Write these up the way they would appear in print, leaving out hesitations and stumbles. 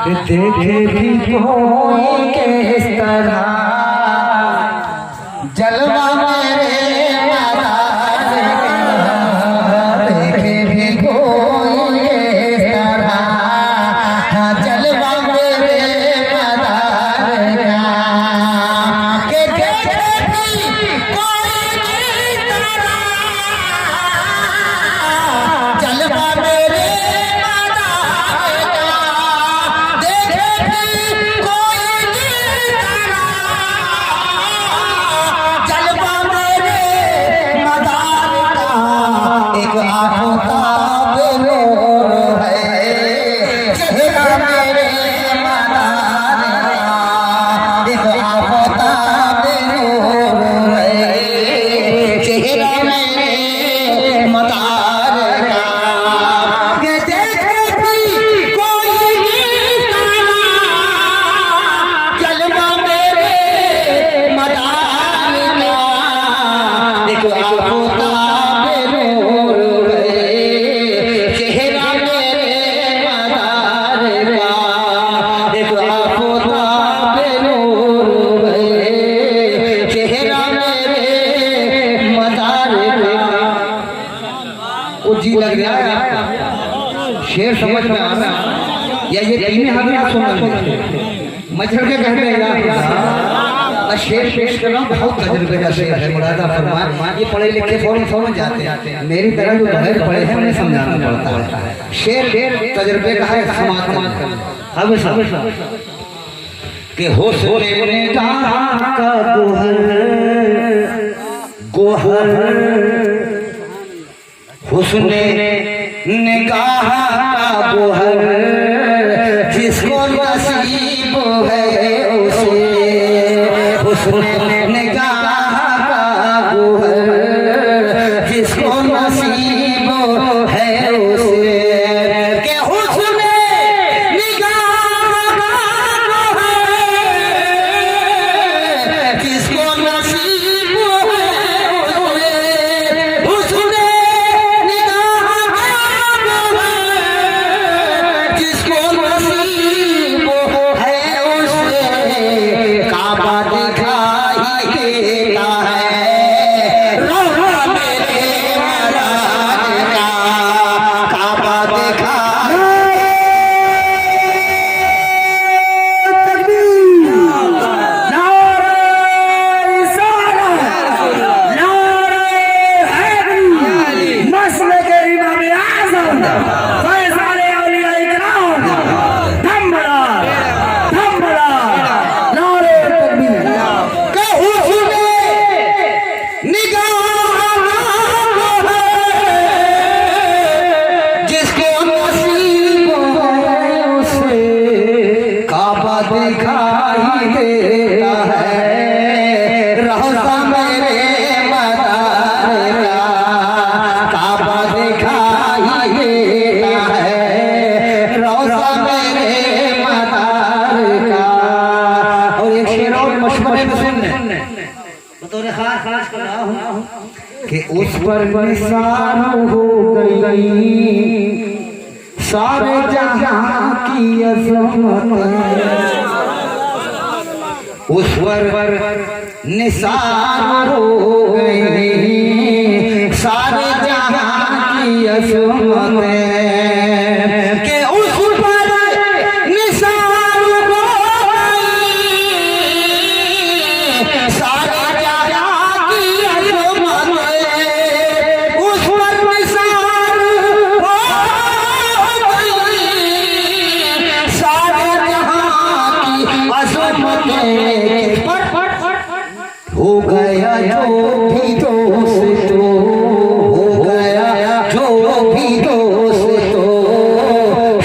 देखे भी कोई किस तरह जलवा मेरे मदार का, देखे भी कोई किस तरह जलवा मेरे मदार का, के देखे भी कोई किस तरह जलवा मेरे जी लग रहा है शेर समझ में आ रहा या ये तीन हमें आप सुन रहे मच्छर के कहते हैं शेर पेश कर रहा हूँ। बहुत तजुर्बे का शेर है मुरादा फरमान, ये पढ़े लिखे फौरन समझ जाते हैं। मेरी तरह जो बहर पढ़े हैं उन्हें समझाना पड़ता है। शेर तजुर्बे का है, हमेशा के हो सोने का गोहर हुस्ने निगाह का गोहर, जिसको नसीब है उसे हुस्ने निगाह का गोहर, जिसको नसीब है उसे के हुस्ने निगाह का गोहर, जिसको नसीब दिखाई देता है, रोज़ा मेरे मदार का काबा दिखाई देता है, रोज़ा मेरे मदार का। और एक शेर और मशवरे में सुनने बतौर खास कर रहा हूँ कि उस पर निसार हो गई सारे जहां की अज़मत, उस पर निसार हो गई सारे जहां की अज़मत, के उस पर निसार हो गई सारे जहां की अज़मत, उस पर निसार हो गया जो भी दोस्त, हो गया जो भी दोस्त,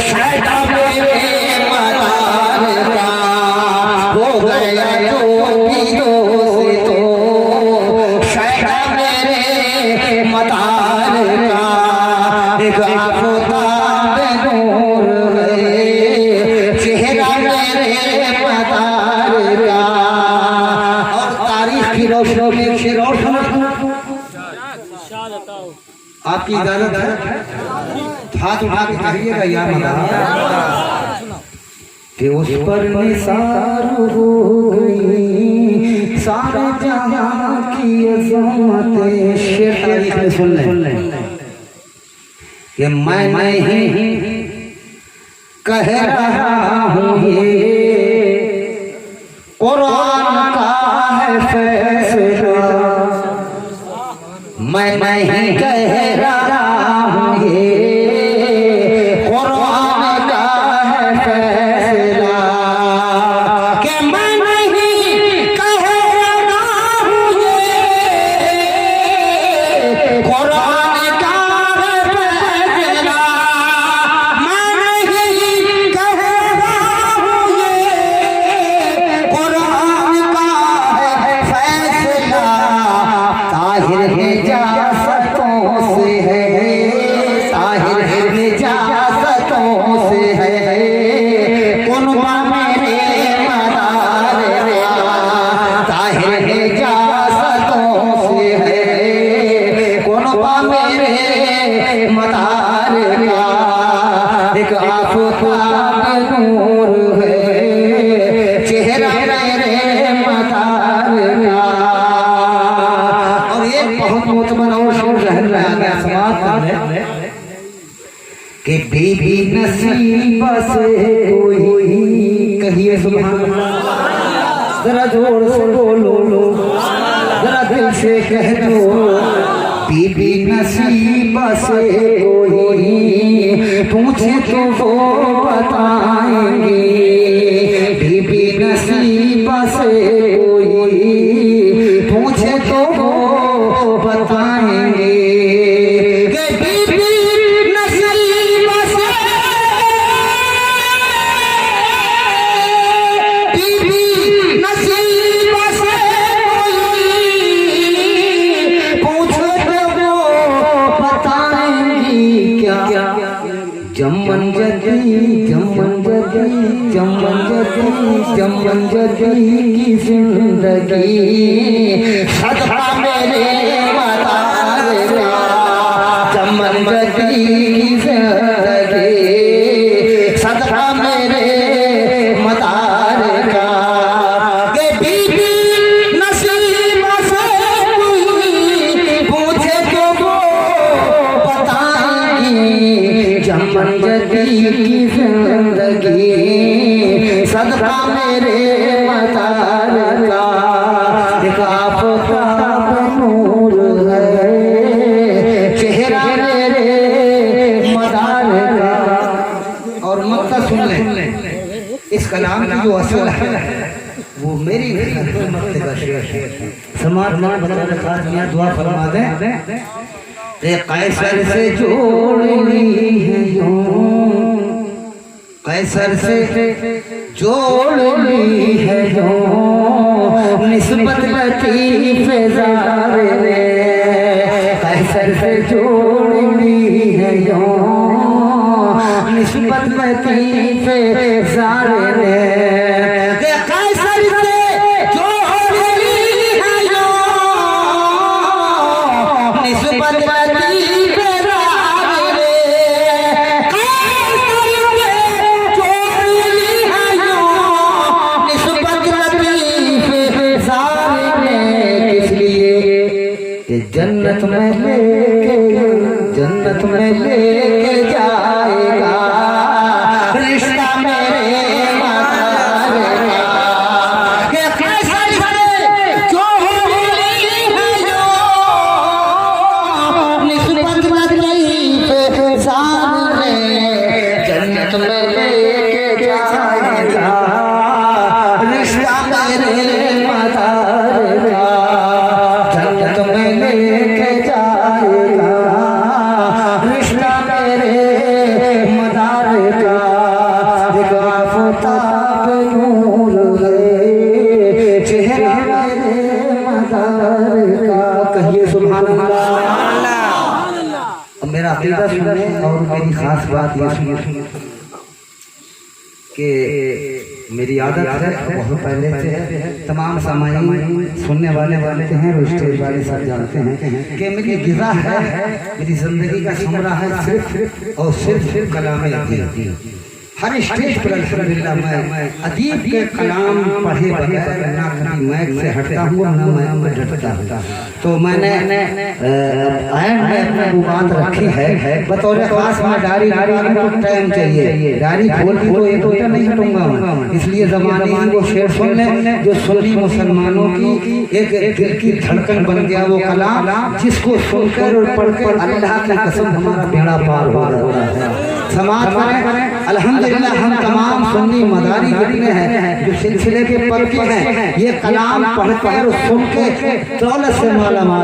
शायदा मेरे मदार का, हो गया जो भी दोस्त, शायदा मेरे मदार का। एक आफताब नूर है चेहरा मेरे मदार का। आपकी इजाजत है, हाथ उठा के कहिएगा या मदार। कि उस पर निसार हो गई सारे जहां की अज़मतें। शेर तारीख में सुन लें कि मैं नहीं कह रहा हूँ ये कुरान का है फैसला, मैं नहीं कह रहा हूँ ये कुरान का है फैसला, कि मैं नहीं कह रहा हूँ ये कुरान का है फैसला, मैं नहीं कह रहा हूँ ये कुरान का है फैसला। ताहिर निजातों से है, ताहिर निजातों से है, कुनबा मेरे मदार का, ताहिर निजातों से है, कुनबा मेरे मदार का, एक आफताब नूर है चेहरा मेरे मदार का। और एक बहुत मोतबर और शेर जहन में आ गया समाज करने कि बीबी नसीब से कोई, कहिए सुभान अल्लाह, जरा जोर से बोलो, जरा दिल से कह दो, बीबी नसीब से कोई पूछे तो वो बताएंगे, बीबी नसीब से कोई पूछे तो वो बताएंगे, कि बीबी नसीब से, बीबी नसीब से कोई पूछे तो वो बताएंगी क्या। जमन जदी जमन जदी जमन जदी जमन जदी की जिंदगी सदा मेरे मदार का, जमन जदी की जिंदगी सदा मेरे मदार का, कि बीबी नसीब से कोई पूछे तो वो बताएंगी, जमन जदी की जिंदगी सदा मेरे मदार का, एक आफताब नूर है चेहरा मेरे मदार का। और मक्ता सुन लें, इस कलाम की जो असल है वो मेरी मक्ते का शेर। समाज में बता खास मियां दुआ फरमा दें, कैसर से जोड़ ली है यूं, कैसर से जोड़ ली है यूं निस्बत लतीफ़े ज़ारे ने, कैसर से जोड़ ली है यूं निस्बत लतीफ़े ज़ारे ने, कैसर से जोड़ ली है यूं निस्बत लतीफ़े ज़ारे ने, कैसर से जोड़ ली है यूं निस्बत लतीफ़े ज़ारे ने, किस लिए कि जन्नत में लेके जाएगा रिश्ता मेरे मदार का, कि कैसर से जोड़ ली है यूं निस्बत लतीफ़े ज़ारे ने, जन्नत में लेके जाएगा रिश्ता मेरे मदार का, जन्नत में लेके जाएगा रिश्ता मेरे मदार का, एक आफताब नूर है चेहरा मेरे मदार का। कहिए सुभान अल्लाह। अब मेरा अकीदा सुने और मेरी खास बात ये सुनिए कि मेरी आदत है बहुत पहले से है, तमाम सामान्य सुनने वाले हैं और स्टेज वाले सब जानते हैं कि मेरी गिज़ा है, मेरी ज़िंदगी का समरा है सिर्फ और सिर्फ कलाम अदीब। हर स्टेज पर अल्हम्दुलिल्लाह मैं अदीब के कलाम पढ़े बगैर ना कभी मैक से हटता हूँ ना मैं डरता हूँ। तो मैंने अपनी बात रखी है बतौर खास में डायरी तो टाइम चाहिए, डायरी खोल दी तो एक तो नहीं हटूंगा मैं, इसलिए ज़माने की वो शेर सुन लें जो सुन्नी मुसलमानों की एक दिल की धड़कन बन गया वो कलाम, जिसको सुनकर और पढ़कर अल्लाह की कसम हमारा बेड़ा पार हो रहा है। समाज में अल्हम्दुलिल्लाह हम तमाम सुन्नी मदारी जितने हैं जो सिलसिले के पक्के हैं, ये कलाम पढ़कर सुन के दौलत से माला माल